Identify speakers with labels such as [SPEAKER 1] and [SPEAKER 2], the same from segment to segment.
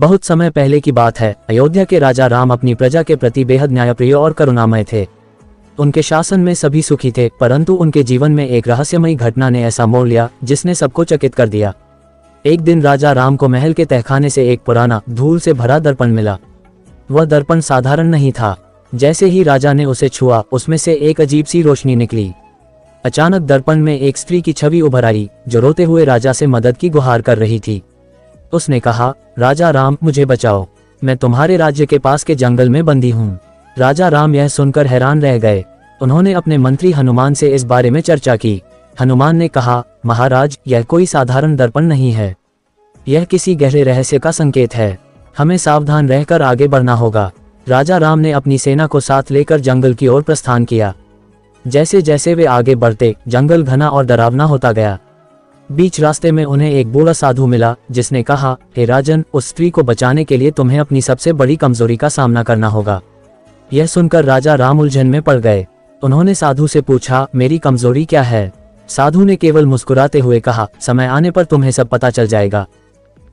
[SPEAKER 1] बहुत समय पहले की बात है। अयोध्या के राजा राम अपनी प्रजा के प्रति बेहद न्यायप्रिय और करुणामय थे। उनके शासन में सभी सुखी थे, परंतु उनके जीवन में एक रहस्यमयी घटना ने ऐसा मोड़ लिया जिसने सबको चकित कर दिया। एक दिन राजा राम को महल के तहखाने से एक पुराना धूल से भरा दर्पण मिला। वह दर्पण साधारण नहीं था। जैसे ही राजा ने उसे छुआ, उसमें से एक अजीब सी रोशनी निकली। अचानक दर्पण में एक स्त्री की छवि उभर आई, जो रोते हुए राजा से मदद की गुहार कर रही थी। उसने कहा, राजा राम, मुझे बचाओ, मैं तुम्हारे राज्य के पास के जंगल में बंदी हूँ। राजा राम यह सुनकर हैरान रह गए। उन्होंने अपने मंत्री हनुमान से इस बारे में चर्चा की। हनुमान ने कहा, महाराज, यह कोई साधारण दर्पण नहीं है। यह किसी गहरे रहस्य का संकेत है। हमें सावधान रहकर आगे बढ़ना होगा। राजा राम ने अपनी सेना को साथ लेकर जंगल की ओर प्रस्थान किया। जैसे जैसे वे आगे बढ़ते, जंगल घना और डरावना होता गया। बीच रास्ते में उन्हें एक बूढ़ा साधु मिला, जिसने कहा, हे राजन, उस स्त्री को बचाने के लिए तुम्हें अपनी सबसे बड़ी कमजोरी का सामना करना होगा। यह सुनकर राजा राम उलझन में पड़ गए। उन्होंने साधु से पूछा, मेरी कमजोरी क्या है? साधु ने केवल मुस्कुराते हुए कहा, समय आने पर तुम्हें सब पता चल जाएगा।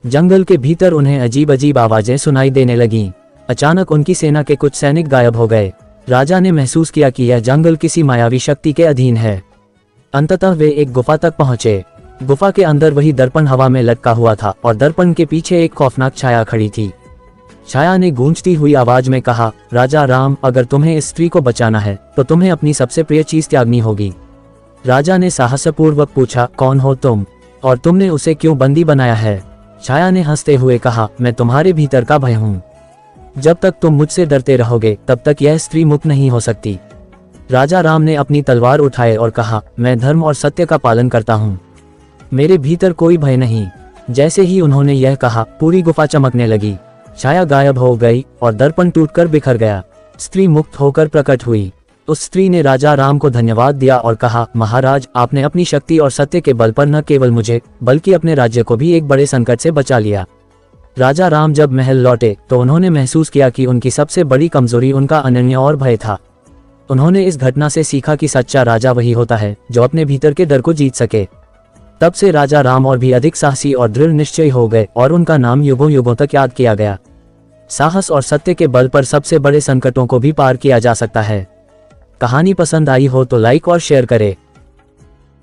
[SPEAKER 1] जंगल के भीतर उन्हें अजीब अजीब आवाजें सुनाई देने लगीं। अचानक उनकी सेना के कुछ सैनिक गायब हो गए। राजा ने महसूस किया कि यह जंगल किसी मायावी शक्ति के अधीन है। अंततः वे एक गुफा तक पहुंचे। गुफा के अंदर वही दर्पण हवा में लटका हुआ था और दर्पण के पीछे एक खौफनाक छाया खड़ी थी। छाया ने गूंजती हुई आवाज में कहा, राजा राम, अगर तुम्हें इस स्त्री को बचाना है तो तुम्हें अपनी सबसे प्रिय चीज त्यागनी होगी। राजा ने साहसपूर्वक पूछा, कौन हो तुम और तुमने उसे क्यों बंदी बनाया है? छाया ने हंसते हुए कहा, मैं तुम्हारे भीतर का भय हूँ। जब तक तुम मुझसे डरते रहोगे तब तक यह स्त्री मुक्त नहीं हो सकती। राजा राम ने अपनी तलवार उठाए और कहा, मैं धर्म और सत्य का पालन करता हूँ, मेरे भीतर कोई भय नहीं। जैसे ही उन्होंने यह कहा, पूरी गुफा चमकने लगी। छाया गायब हो गई और दर्पण टूटकर बिखर गया। स्त्री मुक्त होकर प्रकट हुई। उस स्त्री ने राजा राम को धन्यवाद दिया और कहा, महाराज, आपने अपनी शक्ति और सत्य के बल पर न केवल मुझे बल्कि अपने राज्य को भी एक बड़े संकट से बचा लिया। राजा राम जब महल लौटे तो उन्होंने महसूस किया कि उनकी सबसे बड़ी कमजोरी उनका अनन्य और भय था। उन्होंने इस घटना से सीखा कि सच्चा राजा वही होता है जो अपने भीतर के डर को जीत सके। तब से राजा राम और भी अधिक साहसी और दृढ़ निश्चयी हो गए और उनका नाम युगों युगों तक याद किया गया। साहस और सत्य के बल पर सबसे बड़े संकटों को भी पार किया जा सकता है। कहानी पसंद आई हो तो लाइक और शेयर करें।